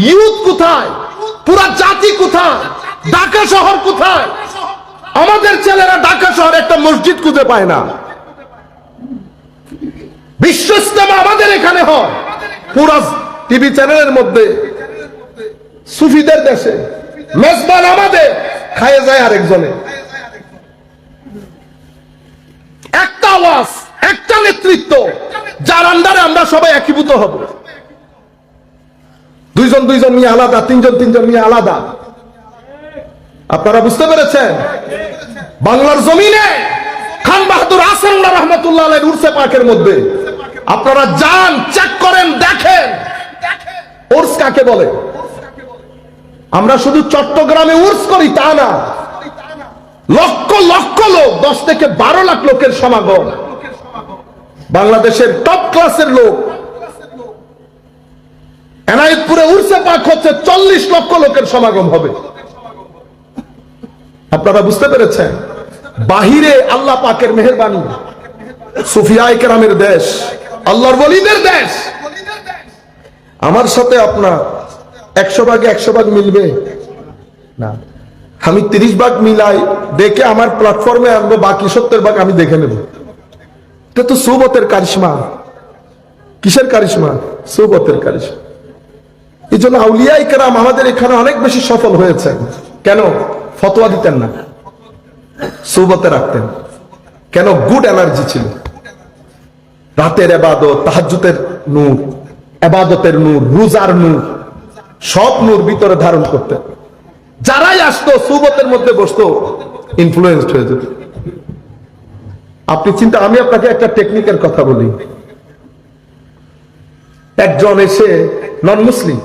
Youth কোথায়, পুরা জাতি কোথায়, ঢাকা শহর কোথায়? আমাদের ছেলেরা ঢাকা শহরে একটা মসজিদ খুঁজে পায় না। বিশ্ব ইস্তেমা আমাদের এখানে হয়, পুরা টিভি চ্যানেলের মধ্যে। সুফিদের দেশে মেজবান আমাদের, খায়ে যায় আরেকজনে। একটা আওয়াজ, একটা নেতৃত্ব, যার আন্ডারে আমরা সবাই একীভূত হব। দুইজন দুইজন নিয়ে আলাদা, তিনজন তিনজন নিয়ে আলাদা। আপনারা বুঝতে পেরেছেন? বাংলার জমিনে খান বাহাদুর আসানুল্লাহ রহমতুল্লাহ আলাইহির উরসে পাকের মধ্যে আপনারা যান, চেক করেন, দেখেন উরস কাকে বলে। আমরা শুধু চট্টগ্রামে উরস করি তা না, লক্ষ লক্ষ লোক, 10 থেকে 12 লাখ লোকের সমাগম। বাংলাদেশের টপ ক্লাসের লোক। এনায়েতপুরে উরসে পাক হচ্ছে, 40 লক্ষ লোকের সমাগম হবে। আপনারা বুঝতে পেরেছেন? বাহিরে আল্লাহ পাকের মেহেরবানি, সুফিয়ায়ে কেরামের দেশ, আল্লাহর ওলিদের দেশ। আমার সাথে আপনার 100 ভাগে 100 ভাগ মিলবে না। আমি 30 ভাগ মিলাই দেখে আমার প্ল্যাটফর্মে আনবো, বাকি 70 ভাগ আমি দেখে নেব। এটা তো সুবতের কারিশমা। কিসের কারিশমা? সুবতের কারিশমা। এই জন্য আউলিয়ায়ে কেরাম আমাদের এখানে অনেক বেশি সফল হয়েছেন। কেন? ফতোয়া দিতেন না, সুবতে রাখতেন। কেন? গুড এনার্জি ছিল। রাতের ইবাদত, তাহাজ্জুদের নূর, ইবাদতের নূর, রোজার নূর, সব নূর ভিতরে ধারণ করতেন। যারাই আসতো সুবতের মধ্যে বসতো, ইনফ্লুয়েন্সড হয়ে যেত। আপনি চিন্তা, আমি আপনাকে একটা টেকনিকের কথা বলি। একজন এসে নন মুসলিম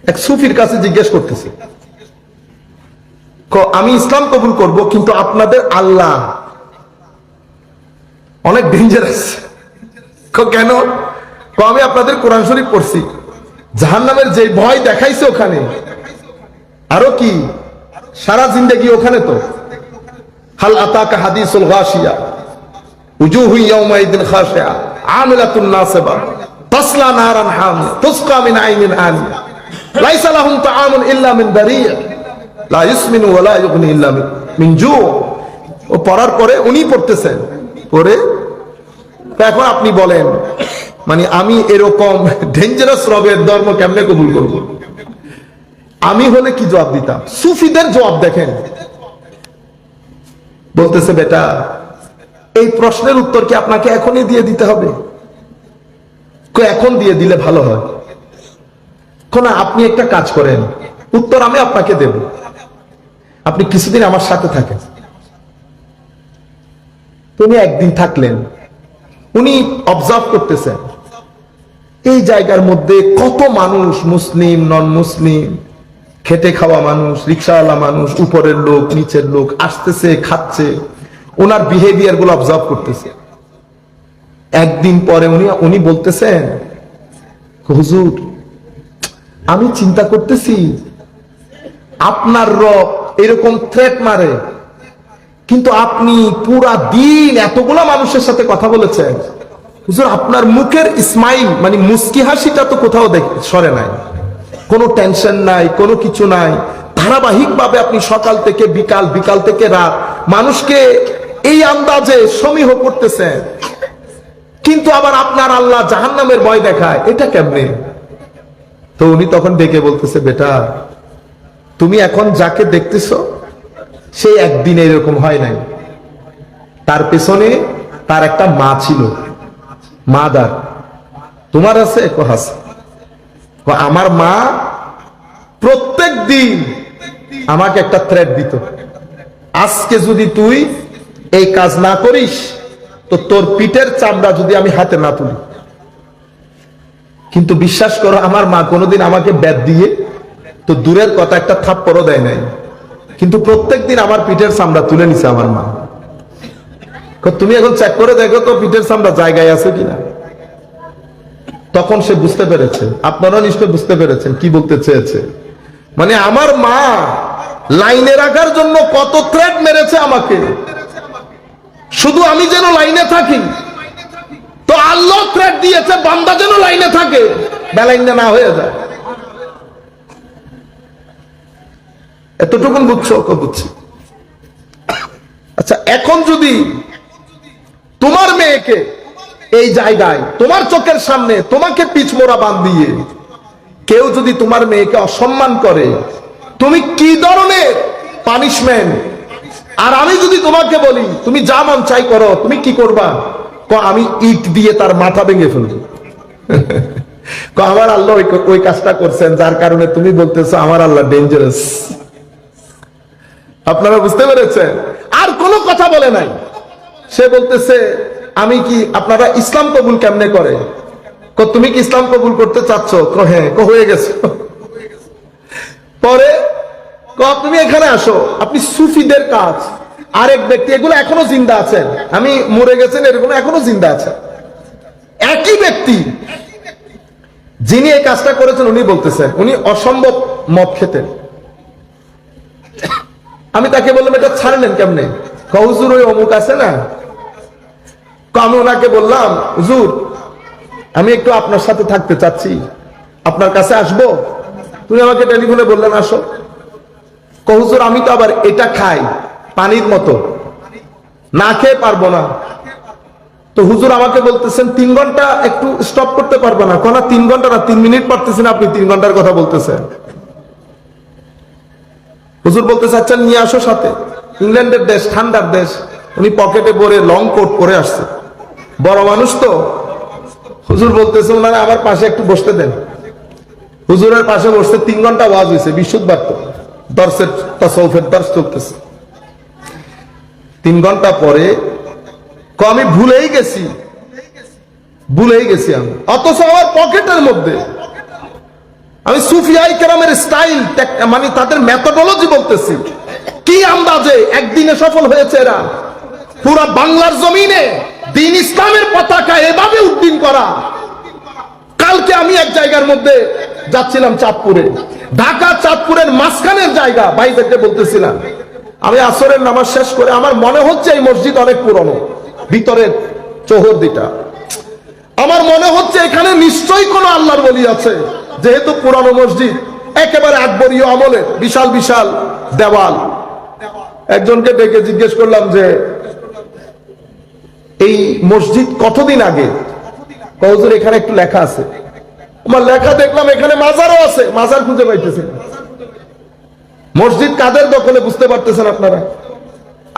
এক সুফির কাছে জিজ্ঞেস করতেছে, আমি ইসলাম কবুল করব, কিন্তু আপনাদের আল্লাহ অনেক ডেঞ্জারাস। কেন? আমি আপনাদের কোরআন শরীফ পড়ছি, জাহান্নামের যে ভয় দেখাইছে ওখানে, আরো কি সারা জিন্দেগি ওখানে। তো হাল আতাকা হাদিসুল গাশিয়া উজুহু ইয়াউমাইদিন খাশিয়া আমিলাতুন নাসিবা তাসলা নারান হামিয়া তুসকা মিন আইনিন আনিয়া লাইসা লাহুম তাআমুন ইল্লা মিন দারিয়া লা ইউসমিনু ওয়া লা ইউগনি ইল্লা মিন জু। ও পড়ার পরে উনি পড়তেছেন, পরে এখন আপনি বলেন, মানে আমি এরকম ডেঞ্জারাস রবের ধর্ম কেমনে কবুল করব? আমি হলে কি জবাব দিতাম? সুফিদের জবাব দেখেন। বলতেছে, বেটা এই প্রশ্নের উত্তর কি আপনাকে এখনই দিয়ে দিতে হবে? এখন দিয়ে দিলে ভালো হয়। কোন আপনি একটা কাজ করেন, উত্তর আমি আপনাকে দেব, আপনি কিছুদিন আমার সাথে থাকেন। তুমি একদিন থাকলেন, উনি অবজার্ভ করতেছেন এই জায়গার মধ্যে কত মানুষ, মুসলিম নন মুসলিম, খেটে খাওয়া মানুষ, রিক্সাওয়ালা মানুষ, উপরের লোক নিচের লোক, আসতেছে খাচ্ছে, ওনার বিহেভিয়ার গুলো অবজার্ভ করতেছে। একদিন পরে উনি বলতেছেন, হুজুর আমি চিন্তা করতেছি আপনার রব এরকম থ্রেট মারে, কিন্তু আপনি পুরা দিন এতগুলা মানুষের সাথে কথা বলেছেন, হুজুর আপনার মুখের স্মাইল, মানে মুস্কি হাসিটা তো কোথাও সরে নাই, কোনো টেনশন নাই, কোনো কিছু নাই। ধারাবাহিক ভাবে আপনি সকাল থেকে বিকাল, বিকাল থেকে রাত মানুষকে এই আন্দাজে সমীহ করতেছেন, কিন্তু আবার আপনার আল্লাহ জাহান্নামের ভয় দেখায়, এটা কেমনে? তো উনি তখন ডেকে বলতেছে, বেটা তুমি এখন যাকে দেখতেছো সে একদিন এরকম হয় নাই, তার পেছনে তার একটা মা ছিল, মাদার। তোমার আছে? আছে। আমার মা প্রত্যেক দিন আমাকে একটা থ্রেট দিত, আজকে যদি তুই এই কাজ না করিস তো তোর পিঠের চামড়া যদি আমি হাতে না তুলি। কিন্তু বিশ্বাস করো, আমার মা কোনোদিন আমাকে ব্যাট দিয়ে তো দূরের কথা একটা থাপ্পড়ও দেয় নাই, কিন্তু প্রত্যেকদিন আমার পিঠের চামড়া তুলে নিছে আমার মা। তুমি এখন চেক করে দেখো তো পিঠের চামড়া জায়গায় আছে কিনা। তখন সে বুঝতে পেরেছে, আপনারা নিশ্চয় বুঝতে পেরেছেন কি বলতে চেয়েছে। মানে আমার মা লাইনে রাখার জন্য কত থ্রেট মেরেছে আমাকে, শুধু আমি যেন লাইনে থাকি। তো আল্লাহ থ্রেট দিয়েছে বান্দা যেন লাইনে থাকে, বেলাইনে না হয়ে যায়। এতটুকুন বুঝছো? বুঝছি। আচ্ছা, এখন যদি তোমার মেয়েকে এই জায়গায় তোমার চোখের সামনে তোমাকে পিছমোড়া বাঁধিয়ে কেউ যদি তোমার মেয়েকে অসম্মান করে, তুমি কি ধরনের পানিশমেন্ট? আর আমি যদি তোমাকে বলি তুমি যা মন চাই করো, তুমি কি করবা? আমি ইট দিয়ে তার মাথা ভেঙে ফেলবো। আমার আল্লাহ ওই কাজটা করছেন, যার কারণে তুমি বলতেছো আমার আল্লাহ ডেঞ্জারাস। আপনারা বুঝতে পেরেছেন? আর কোনো কথা বলে নাই। সে বলতেছে আমি কি, আপনারা ইসলাম কবুল কেমনে করে? তুমি কি ইসলাম কবুল করতে চাচ্ছ? হ্যাঁ। হয়ে গেছে। পরে তুমি এখানে আসো, আপনি সুফিদের কাজ। আরেক ব্যক্তি, এগুলো এখনো জিন্দা আছেন, আমি মরে গেছেন এরকম এখনো জিন্দা আছে। একই ব্যক্তি যিনি এই কাজটা করেছেন, উনি বলতেছেন উনি অসম্ভব মদ খেতেন। আমি তাকে বললাম এটা ছাড়লেন কেমনে? হুজুর ওই অমুক আছে না। আমি ওনাকে বললাম হুজুর আমি একটু আপনার সাথে থাকতে চাচ্ছি, আপনার কাছে আসবো? তুমি আমাকে টেলিফোনে বললেন আসো। হুজুর আমি তো আবার এটা খাই পানির মতো, না খেয়ে পারবো না। তো হুজুর আমাকে বলতেছেন 3 ঘন্টা একটু স্টপ করতে পারবে না? 3 ঘন্টা না, 3 মিনিট পারতেছেন আপনি, 3 ঘন্টার কথা বলতেছেন। হুজুর বলতেছে আচ্ছা নিয়ে আসো সাথে। ইংল্যান্ডের দেশ, ঠান্ডার দেশ, উনি পকেটে ভরে লং কোট পরে আসছে, বড় মানুষ তো। হুজুর বলতেছে ওনারা আমার পাশে একটু বসতে দেন। হুজুরের পাশে বসতে 3 ঘন্টা ওয়াজ হয়েছে, বিশুদ্ধবার তো দর্শের তাসাউফের দর্শ চলতেছে। 3 ঘন্টা পরে আমি ভুলেই গেছি আমি, অথচ আমার পকেটের মধ্যে আমি সুফিয়াই কেরামের স্টাইল, মানে তাদের মেথোডোলজি বলতেছি। কি আন্দাজে একদিনে সফল হয়েছে এরা, পুরা বাংলার জমিনে দ্বীন ইসলামের পতাকা এভাবে উড্ডীন করা। কালকে আমি এক জায়গার মধ্যে যাচ্ছিলাম, চাঁদপুরে, ঢাকা চাঁদপুরের মাঝখানের জায়গা, ভাইদেরকে বলতেছিলাম আমি আসরের নামাজ শেষ করে আমার মনে হচ্ছে এই মসজিদ অনেক পুরনো, ভিতরের চৌহদ্দিটা আমার মনে হচ্ছে এখানে নিশ্চয়ই কোনো আল্লাহর ওলি আছে, যেহেতু পুরানো মসজিদ, একেবারে আকবরীয় আমলের, বিশাল বিশাল দেওয়াল। একজনকে ডেকে জিজ্ঞেস করলাম যে এই মসজিদ কতদিন আগে? হুজুর এখানে একটু লেখা আছে। আমার লেখা দেখলাম এখানে মাজারও আছে, মাজার খুঁজে পাইতেছে। মসজিদ কাদের দখলে বুঝতে পারতেছেন আপনারা?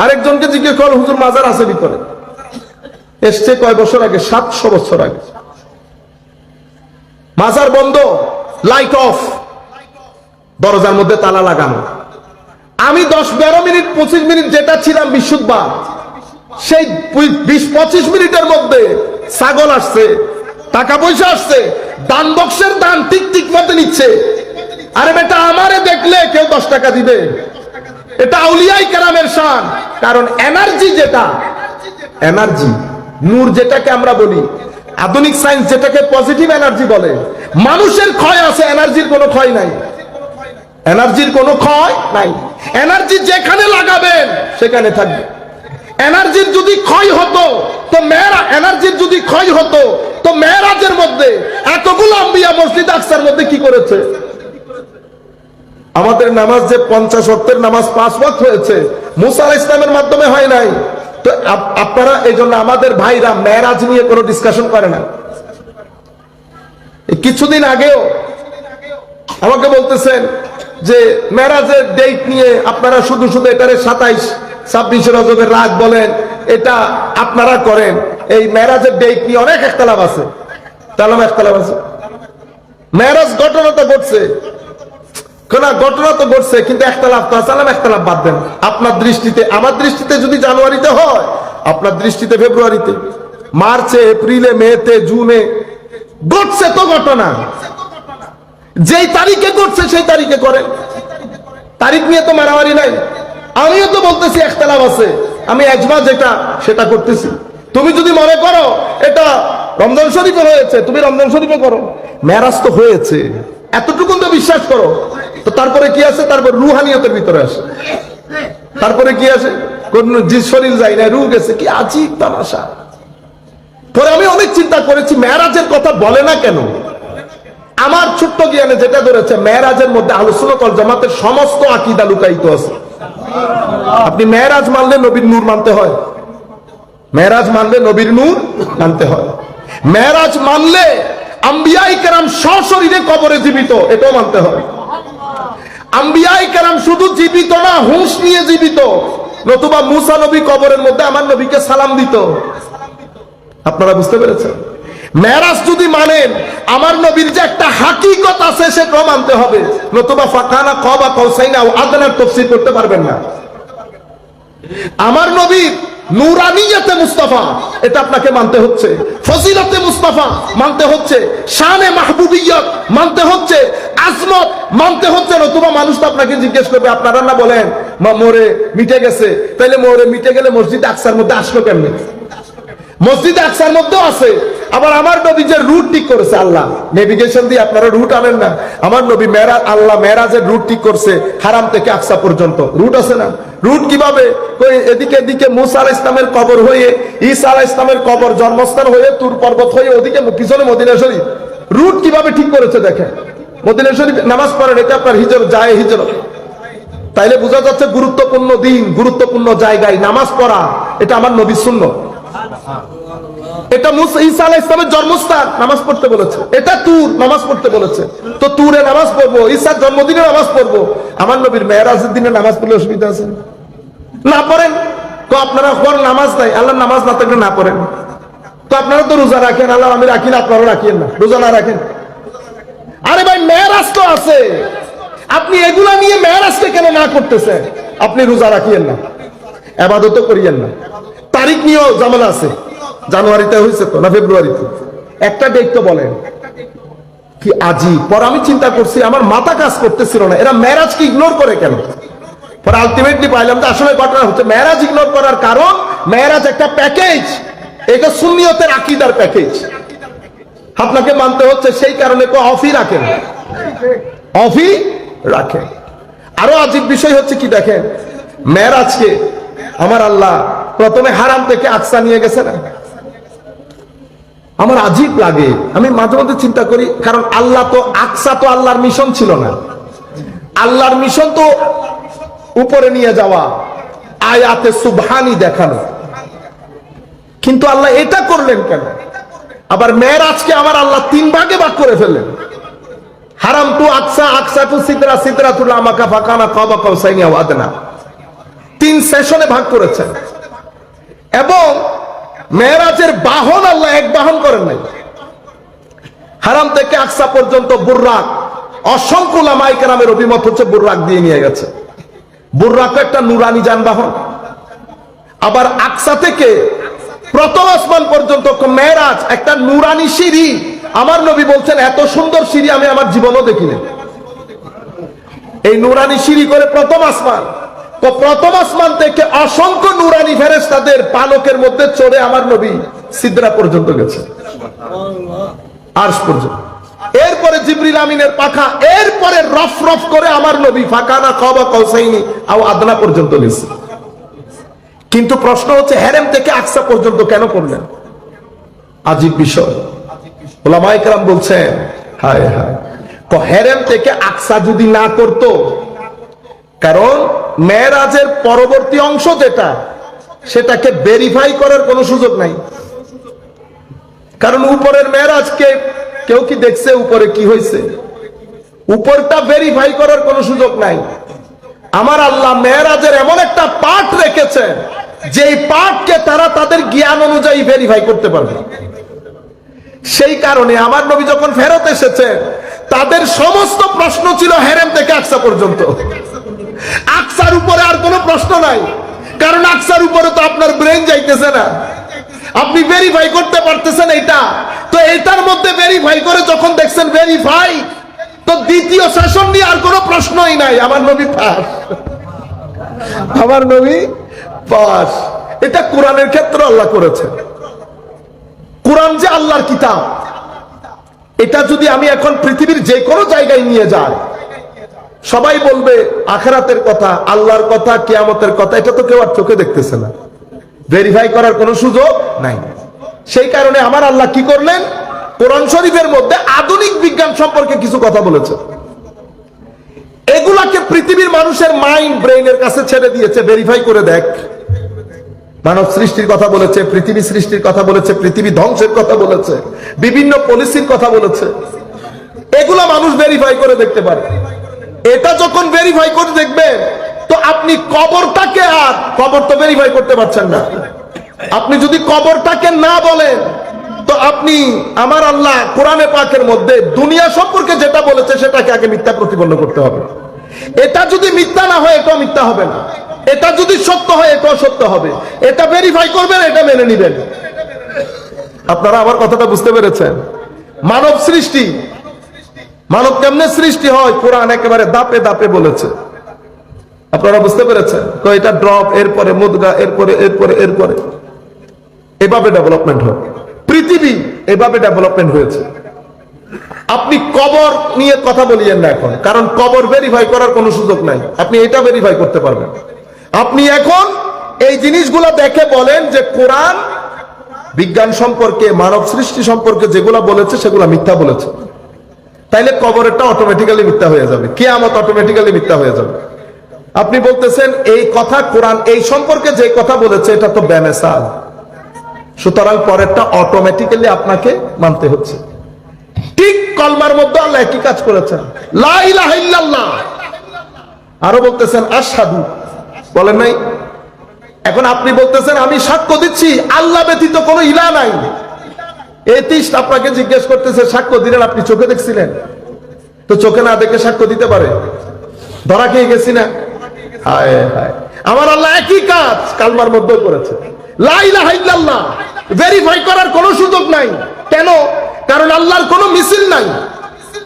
আরেকজনকে জিজ্ঞেস করল হুজুর মাজার আছে ভিতরে, এসছে কয় বছর আগে? 700 বছর আগে। মাজার বন্ধ, লাইট অফ, দরজার মধ্যে তালা লাগানো। আমি 10-12 মিনিট 25 মিনিট যেটা ছিলাম বিশুদ্ধবার, সেই 20-25 মিনিটের মধ্যে ছাগল আসছে, টাকা পয়সা আসছে, দান বক্সের দান টিক টিক মতে নিচ্ছে। আরে বেটা, আমারে দেখলে কেউ 10 টাকা দিবে? এটা আউলিয়াই কেরামের শান। কারণ এনার্জি, যেটা এনার্জি, নূর যেটাকে আমরা বলি, আধুনিক সায়েন্স যেটাকে পজিটিভ এনার্জি বলে, মানুষের ক্ষয় আছে, এনার্জির কোনো ক্ষয় নাই। এনার্জির কোনো ক্ষয় নাই। এনার্জি যেখানে লাগাবেন সেখানে থাকবে। এনার্জির যদি ক্ষয় হতো তো এনার্জির যদি ক্ষয় হতো তো মেরাজের মধ্যে এতগুলো আম্বিয়া মসজিদ আকসার মধ্যে কি করেছে? আমাদের নামাজ যে 50 ওয়াক্তের নামাজ 5 ওয়াক্ত হয়েছে, মুসা আলাইহিস সালামের মাধ্যমে হয় নাই। তো আপনারা এই জন্য আমাদের ভাইরা মেরাজ নিয়ে কোনো ডিসকাশন করে না। কিছুদিন আগেও আমাকে বলতেছেন যে মেরাজের ডেট নিয়ে আপনারা শুধু শুধু এটারে 27-26 রজবের রাত বলেন, এটা আপনারা করেন। এই মেরাজের ডেট নিয়ে অনেক একতলাফ আছে, মেরাজ ঘটনা তো ঘটছে, ঘটনা তো ঘটছে, কিন্তু একতলাফ তো আছে। একতলাফ বাদ দেন। আপনার দৃষ্টিতে, আমার দৃষ্টিতে যদি জানুয়ারিতে হয়, আপনার দৃষ্টিতে ফেব্রুয়ারিতে, মার্চে, এপ্রিলে, মেতে, জুনে ঘটছে তো ঘটনা। যেই তারিখে ঘটছে সেই তারিখে করেন, তারিখ নিয়ে তো মারামারি নাই। আমিও তো বলতেছি একতলাফ আছে, আমি এজমা যেটা সেটা করতেছি। তুমি যদি মনে করো এটা রমজান শরীফে হয়েছে, তুমি রমজান শরীফে করো। মেরাজ তো হয়েছে, এতটুকু তো বিশ্বাস করো। তো তারপরে কি আছে? তারপর রুহানিয়তের ভিতরে আসে। তারপরে কি আছে? কোন শরীর যায় না, রুহ গেছে। কি আজীব তামাশা। পরে আমি অনেক চিন্তা করেছি, মেরাজের কথা বলে না কেন? আমার ছোট্ট জ্ঞানে যেটা ধরেছে, মেরাজের মধ্যে আহলুস সুন্নাত ওয়াল জামাতের সমস্ত আকীদা লুকায়িত আছে। আপনি মেরাজ মানলে নবীর নূর মানতে হয়, মেরাজ মানলে নবীর নূর মানতে হয়, মেরাজ মানলে আম্বিয়ায়ে কেরাম সশরীরে কবরে জীবিত, এটাও মানতে হয়। আম্বিয়ায়ে কেরাম শুধু জীবিত না, হুঁশ নিয়ে জীবিত, নতুবা মুসা নবী কবরের মধ্যে আমার নবীকে সালাম দিত। আপনারা বুঝতে পেরেছেন? মেরাজ যদি মানেন, আমার নবীর যে একটা হাকিকত আছে সেটাও মানতে হবে, নতুবা ফাকানা কাবা কাউসাইনা আও আদনার তাফসীর করতে পারবেন না। আমার নবীর নূরানিয়তে মুস্তাফা, এটা আপনাকে মানতে হচ্ছে, ফজিলতে মুস্তাফা মানতে হচ্ছে, শানে মাহবুবিয়ত মানতে হচ্ছে, আজমত মানতে হচ্ছে, নতুবা মানুষ তো আপনাকে জিজ্ঞেস করবে, আপনারা না বলেন মোরে মিটে গেছে, তাইলে মোরে মিটে গেলে মসজিদ আকসার মধ্যে আসলো কেমনে? মসজিদ আকসার মধ্যেও আছে। আবার আমার নবী যে রুট ঠিক করেছে, আল্লাহ নেভিগেশন দিয়ে, আপনারা রুট আনেন না, আমার নবী মেরাজ, আল্লাহ মেরাজের রুট ঠিক করছে হারাম থেকে আকসা পর্যন্ত, রুট আছে না? রুট কিভাবে? এদিকে এদিকে মুসা আলাইহিস সালামের কবর হয়ে, ঈসা আলাইহিস সালামের কবর জন্মস্থান হয়ে, তুর পর্বত হয়ে, ওদিকে পিছনে মদিনা শরীফ, রুট কিভাবে ঠিক করেছে দেখেন। মদিনা শরীফ নামাজ পড়েন, এটা আপনার হিজরত, যায় হিজরত। তাইলে বোঝা যাচ্ছে গুরুত্বপূর্ণ দিন, গুরুত্বপূর্ণ জায়গায় নামাজ পড়া, এটা আমার নবীর সুন্নাত। এটা মুসা ঈসা আলাইহিস সালামের জন্মস্থান, নামাজ পড়তে বলেছে। এটা তুর, নামাজ পড়তে বলেছে, তো তুরে নামাজ পড়বো, ঈসার জন্মদিনে নামাজ পড়বো। আমার নবীর মেরাজের দিনে নামাজ পড়লে অসুবিধা আছে? না পড়েন তো আপনারা নামাজ নাই, আল্লাহ নামাজ না থাকলে না পড়েন। তো আপনারা তো রোজা রাখেন, আল্লাহ আমি রাখি না, আপনারা রাখেন না, রোজা না রাখেন। আরে ভাই মেরাজ তো আছে, আপনি এগুলা নিয়ে মেরাজকে কেন না করতেছেন? আপনি রোজা রাখিয়েন না, ইবাদতও করিয়েন না, তারিখ নিয়েও ঝামেলা আছে, জানুয়ারিতে হয়েছে তো না ফেব্রুয়ারিতে, একটা ডেট তো বলেন। কি আজীব। পর আমি চিন্তা করছি, আমার মাথা কাজ করতেছিল না, এরা মেরাজকে ইগনোর করে কেন? পর আলটিমেটলি পাইলাম যে আসলে ঘটনা হচ্ছে মেরাজ ইগনোর করার কারণ, মেরাজ একটা প্যাকেজ, এটা সুন্নিয়তের আকীদার প্যাকেজ, আপনাকে মানতে হচ্ছে। সেই কারণে অফই রাখেন, অফই রাখেন। আরো আজীব বিষয় হচ্ছে কি দেখেন, মেরাজকে আমার আল্লাহ প্রথমে হারাম থেকে আকসা নিয়ে গেছে না? আমার আজীব লাগে, আমি মাঝে মধ্যে চিন্তা করি, কারণ আল্লাহ তো, আকসা তো আল্লাহর মিশন ছিল না, আল্লাহর মিশন তো উপরে নিয়ে যাওয়া, আয়াতে সুবহানি দেখানো, কিন্তু আল্লাহ এটা করলেন কেন? আবার মেরাজকে আমার আল্লাহ তিন ভাগে ভাগ করে ফেললেন, হারাম টু আকসা, আকসা টু সিদরা, সিদরাতুল আমাকা ফাকানা কাবা কাউসাইনি আও আদনা, তিন সেশনে ভাগ করেছেন। এবং মেরাজের বাহন আল্লাহ এক বাহন করেন নাই, হারাম থেকে আকসা পর্যন্ত বুররাক, অসংখ্য উলামায়ে কেরামের অভিমত হচ্ছে বুররাক দিয়ে নিয়ে গেছে। বুররাক একটা নুরানি যানবাহন। আবার আকসা থেকে প্রথম আসমান পর্যন্ত মেরাজ একটা নুরানি সিঁড়ি। আমার নবী বলছেন, এত সুন্দর সিঁড়ি আমি আমার জীবনও দেখিনি। এই নুরানি সিঁড়ি করে প্রথম আসমান, তো প্রথম আসমান থেকে অসংখ্য নুরানি ফেরেশতাদের পালকের মধ্যে চড়ে আমার নবী সিদরা পর্যন্ত গেছে, আরশ পর্যন্ত। এরপরে জিবরিল আমিনের পাখা, এরপরে রফ রফ করে আমার নবী ফাকানা কাবা কাউসাইনি আও আদনা পর্যন্ত গেছে। কিন্তু প্রশ্ন হচ্ছে, হেরেম থেকে আকসা পর্যন্ত কেন করলেন? আজীব বিষয়। উলামায়ে কেরাম বলছেন, হায় হায়, তো হেরেম থেকে আকসা যদি না করতো, কারণ মেরাজের পরবর্তী অংশ যেটা, সেটাকে ভেরিফাই করার কোনো সুযোগ নাই। কারণ উপরের মেরাজকে কেউ কি দেখছে উপরে কি হয়েছে? উপরটা ভেরিফাই করার কোনো সুযোগ নাই। আমার আল্লাহ মেরাজের এমন একটা পার্ট রেখেছেন, যেই পার্টকে তারা তাদের জ্ঞান অনুযায়ী ভেরিফাই করতে পারবে। সেই কারণে আমার নবী যখন ফেরত এসেছে, তাদের সমস্ত প্রশ্ন ছিল হেরেম থেকে আকসা পর্যন্ত। আকসার উপরে আর কোনো প্রশ্ন নাই, কারণ আকসার উপরে তো আপনার ব্রেন যাইতেছে না, আপনি ভেরিফাই করতে পারতেছেন এটা। তো এটার মধ্যে ভেরিফাই করে যখন দেখছেন ভেরিফাই, তো দ্বিতীয় সেশন নিয়ে আর কোনো প্রশ্নই নাই। আমার নবী পাস, আমার নবী পাস। এটা কোরআনের ক্ষেত্রে আল্লাহ করেছে। কোরআন যে আল্লাহর কিতাব, এটা যদি আমি এখন পৃথিবীর যে কোনো জায়গায় নিয়ে যাই, সবাই বলবে আখিরাতের কথা, আল্লাহর কথা, কিয়ামতের কথা, এটা তো কেউ আর চোখে দেখতেছে না, ভেরিফাই করার কোনো সুযোগ নাই। সেই কারণে আমার আল্লাহ কি করলেন? কোরআন শরীফের মধ্যে আধুনিক বিজ্ঞান সম্পর্কে কিছু কথা বলেছে। এগুলাকে পৃথিবীর মানুষের মাইন্ড ব্রেইনের কাছে ছেড়ে দিয়েছে, ভেরিফাই করে দেখ। মানব সৃষ্টির কথা বলেছে, পৃথিবী সৃষ্টির কথা বলেছে, পৃথিবী ধ্বংসের কথা বলেছে, বিভিন্ন পলিসির কথা বলেছে। এগুলা মানুষ ভেরিফাই করে দেখতে পারে। এটা যখন ভেরিফাই করে দেখবে, তো আপনি কবরটাকে, আর কবর তো ভেরিফাই করতে পারছেন না, আপনি যদি কবরটাকে না বলেন, তো আপনি আমার আল্লাহ কোরআনে পাকের মধ্যে দুনিয়া সম্পর্কে যেটা বলেছে সেটাকে আগে মিথ্যা প্রতিপন্ন করতে হবে। এটা যদি মিথ্যা না হয় এটাও মিথ্যা হবে না, এটা যদি সত্য হয় এটাও সত্য হবে। এটা ভেরিফাই করবেন, এটা মেনে নিবেন। আপনারা আমার কথাটা বুঝতে পেরেছেন? মানব সৃষ্টি, মানব কেমনে সৃষ্টি হয় কোরআন একেবারে দাপে দাপে বলেছে। আপনারা বুঝতে পেরেছেন? তো এটা ড্রপ, এরপরে মুদগা, এরপরে এরপরে এরপরে এভাবে ডেভেলপমেন্ট হয়। পৃথিবী এভাবে ডেভেলপমেন্ট হয়েছে। আপনি কবর নিয়ে কথা বলিয়েন না এখন, কারণ কবর ভেরিফাই করার কোনো সুযোগ নাই। আপনি এটা ভেরিফাই করতে পারবেন। আপনি এখন এই জিনিসগুলো দেখে বলেন যে কোরআন বিজ্ঞান সম্পর্কে, মানব সৃষ্টি সম্পর্কে যেগুলো বলেছে সেগুলো মিথ্যা বলেছে। তাইলে কবরেরটা অটোমেটিক্যালি মিথ্যা হয়ে যাবে, কিয়ামত অটোমেটিক্যালি মিথ্যা হয়ে যাবে। আপনি বলতেছেন এই কথা কোরআন এই সম্পর্কে যে কথা বলেছে এটা তো বেমেসাল, সুতরাং পরেরটা অটোমেটিক্যালি আপনাকে মানতে হচ্ছে। ঠিক কলমার মধ্যে আল্লাহ একই কাজ করেছেন, লা ইলাহা ইল্লাল্লাহ। আরো বলতেছেন আশহাদু, বলেন নাই? এখন আপনি বলতেছেন আমি সাক্ষ্য দিচ্ছি আল্লাহ ব্যতীত কোনো ইলাহ নাই। এথিস্ট আপনাকে জিজ্ঞেস করতেছে সাক্ষ্য দিলেন, আপনি চোখে দেখছিলেন? তো চোখে না দেখে সাক্ষ্য দিতে পারে? ধরা খেয়ে গেছি না? হায় হায়, আমার আল্লাহ একই কাজ কালমার মধ্যে করেছে, লা ইলাহা ইল্লাল্লাহ। ভেরিফাই করার কোনো সুযোগ নাই। কেন? কারণ আল্লাহর কোনো মিছিল নাই,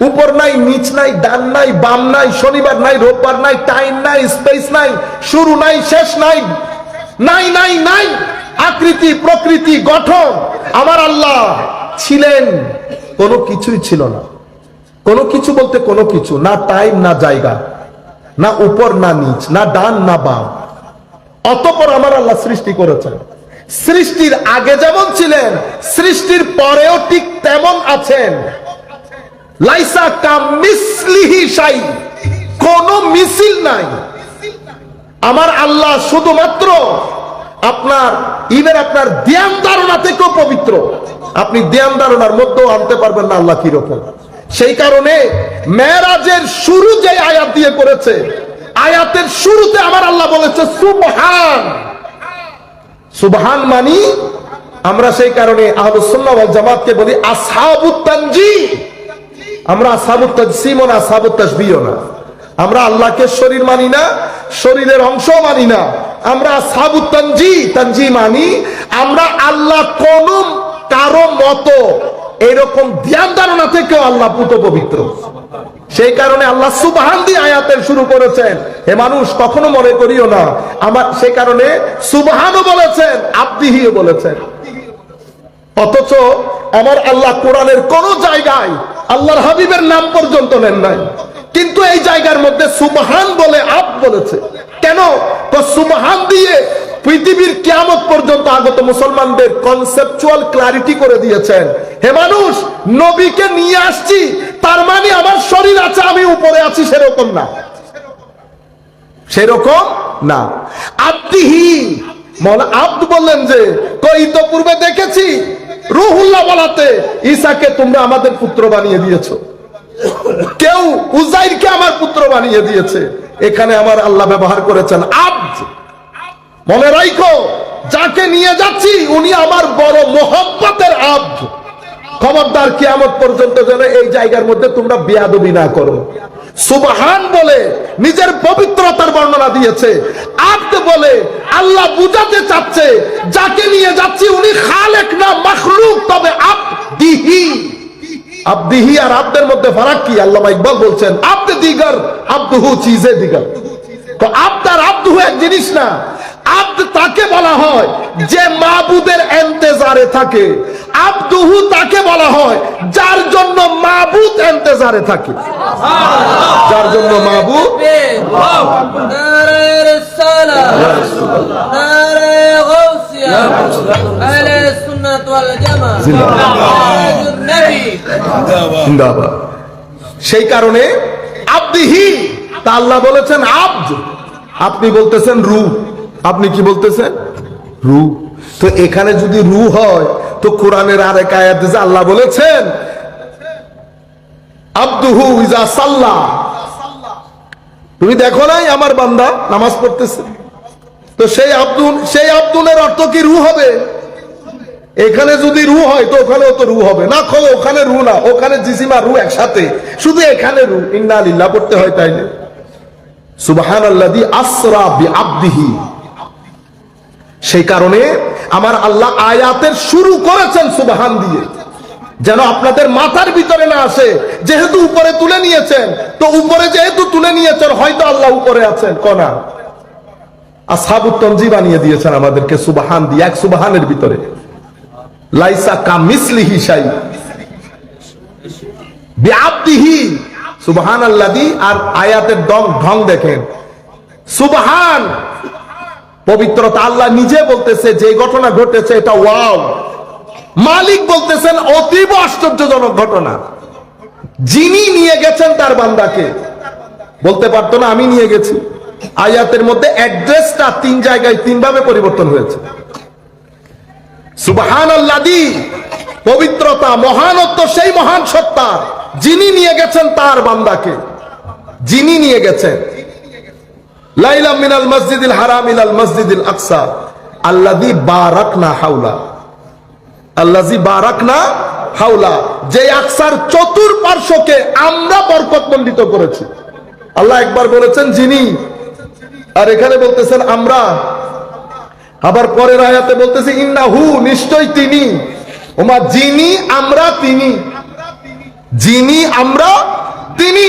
উপর নাই, নিচ নাই, ডান নাই, বাম নাই, শনিবার নাই, রোববার নাই, টাইম নাই, স্পেস নাই, শুরু নাই, শেষ নাই, নাই নাই নাই, আকৃতি, প্রকৃতি, গঠন। আমার আল্লাহ ছিলেন, কোনো কিছুই ছিল না। কোনো কিছু বলতে কোনো কিছু না, টাইম না জায়গা, না উপর না নিচ, না ডান না বাম। অতঃপর আমার আল্লাহ সৃষ্টি করেছেন। সৃষ্টির আগে যেমন ছিলেন, সৃষ্টির পরেও ঠিক তেমন আছেন। লাইসা কামিসলিহি শাই, কোনো মিছিল নাই। আমার আল্লাহ শুধুমাত্র আপনার আপনার ধ্যান ধারণা থেকেও পবিত্র। আপনি ধ্যান ধারণার মধ্যেও আনতে পারবেন না আল্লাহ কিরকম। সেই কারণে মেরাজের শুরু যে আয়াত দিয়ে করেছে, আয়াতের শুরুতে আমার আল্লাহ বলেছে সুবহান। সুবহান মানি আমরা সেই কারণে আহলুস সুন্নাহ ওয়াল জামাতকে বলি আসহাবুত তানজিম। আমরা আসহাবুত তাজসিম না, আসহাবুত তাশবিহ না। আমরা আল্লাহকে শরীর মানি না, শরীরের অংশ মানি না। আমরা আসহাবুত তানজিম মানি। আমরা আল্লাহ কোন কারো মতো এরকম ধ্যান ধারণা থেকেও আল্লাহ পুত পবিত্র। সেই কারণে আল্লাহ সুবহান দিয়ে আয়াতের শুরু করেছেন। হে মানুষ কখনো মনে করিও না আমার, সেই কারণে সুবহানও বলেছেন, আব্দিহিও বলেছেন। অথচ আমার আল্লাহ কোরআনের কোন জায়গায় আল্লাহর হাবিবের নাম পর্যন্ত নেন নাই, কিন্তু এই জায়গার মধ্যে সুবহান বলে আব্দ বলেছে। কেন? তো সুবহান দিয়ে পৃথিবীর কিয়ামত পর্যন্ত আগত মুসলমানদের কনসেপচুয়াল ক্লারিটি করে দিয়েছেন। হে মানুষ, নবীকে নিয়ে আসছি তার মানে আমার শরীর আছে, আমি উপরে আছি, সেরকম না, সেরকম না। আব্দিহি, মৌলা আব্দ বললেন যে কই তো পূর্বে দেখেছি রুহুল্লাহ বলাতে ঈসাকে তোমরা আমাদের পুত্র বানিয়ে দিয়েছো, কেউ উজাইরকে আমার পুত্র বানিয়ে দিয়েছে। এখানে আমার আল্লাহ ব্যবহার করেছেন আব্দ। মনে রাখো, যাকে নিয়ে যাচ্ছি উনি আমার বড় মোহব্বতের আব্দ। খবরদার কিয়ামত পর্যন্ত যেন এই জায়গার মধ্যে তোমরা বেয়াদবি না করো। সুবহান বলে নিজের পবিত্রতার বর্ণনা দিয়েছে, আব্দ বলে আল্লাহ বুঝাতে চাচ্ছে যাকে নিয়ে যাচ্ছি উনি খালেক না মাখলুক, তবে আব্দিহি। আব্দিহি আর আব্দের মধ্যে ফারাক কি? আল্লামা ইকবাল বলছেন আব্দ দিগার আব্দুহু চিজে দিগার। তো আব্দ আর আব্দুহু এক জিনিস না। আব্দ তাকে বলা হয় যে মাবুদের ইন্তেজারে থাকে, আব্দুহু তাকে বলা হয় যার জন্য মাবুদ ইন্তেজারে থাকে, যার জন্য মাবুদ। নারে রিসালাত, নারে গাউসিয়া, আহলে সুন্নাত ওয়াল জামাত, জিন্দাবাদ। সেই কারণে আব্দিহি, তা আল্লাহ বলেছেন আব্দ, আপনি বলতেছেন রু। আপনি কি বলতেছেন? রু। তো এখানে যদি রু হয়, তো কোরআনের আরেক আয়াতে যে আল্লাহ বলেছেন আব্দুহু ইজা সাল্লা, তুমি দেখো নাই আমার বান্দা নামাজ পড়তেছে, তো সেই আব্দুলের অর্থ কি রু হবে? এখানে যদি রু হয় তো ওখানেও তো রু হবে না। ওখানে রু না, ওখানে জিসিম আর রু একসাথে, শুধু এখানে রু। ইন্না লিল্লাহ পড়তে হয় তাইলে। সুবহানাল্লাযী আসরা বিআবদিহি। সেই কারণে আমার আল্লাহ আয়াতের শুরু করেছেন সুবহান দিয়ে, যেন আপনাদের মাথার ভিতরে না আসে যেহেতু উপরে তুলে নিয়েছেন, তো উপরে যেহেতু তুলে নিয়েছেন হয়তো আল্লাহ উপরে আছেন। কোনা আসহাবুত তানজি বানিয়ে দিয়েছেন আমাদেরকে সুবহান দিয়ে, এক সুবহানের ভিতরে লাইসা কামিসলিহি শাই বিআবদিহি সুবহানাল্লাযী। আর আয়াতের ঢং দেখেন, সুবহান পবিত্রতা, আল্লাহ নিজে বলতেছে যে ঘটনা ঘটেছে এটা ওয়াও। মালিক বলতেছেন অতীব আশ্চর্যজনক ঘটনা। যিনি নিয়ে গেছেন তার বান্দাকে, বলতে পারতো না আমি নিয়ে গেছি। আয়াতের মধ্যে অ্যাড্রেসটা 3 জায়গায় 3 ভাবে পরিবর্তন হয়েছে। সুবহানাল্লাযী পবিত্রতা, মহানত্ব সেই মহান সত্তা যিনি নিয়ে গেছেন তার বান্দাকে, যিনি নিয়ে গেছেন। লাইলা মিনাল মসজিদিল হারাম ইলাল মসজিদিল আকসা আল্লাযী বারাকনা হাওলা, আল্লাযী বারাকনা হাওলা, যে আকসার চতুর্পার্শ্বকে আমরা বরকতমণ্ডিত করেছি। আল্লাহ একবার বলেছেন যিনি, আর এখানে বলতেছেন আমরা। আবার পরের আয়াতে বলতেছে ইন্নাহু, নিশ্চয় তিনি। ওমা যিনি আমরা তিনি, যিনি আমরা তিনি,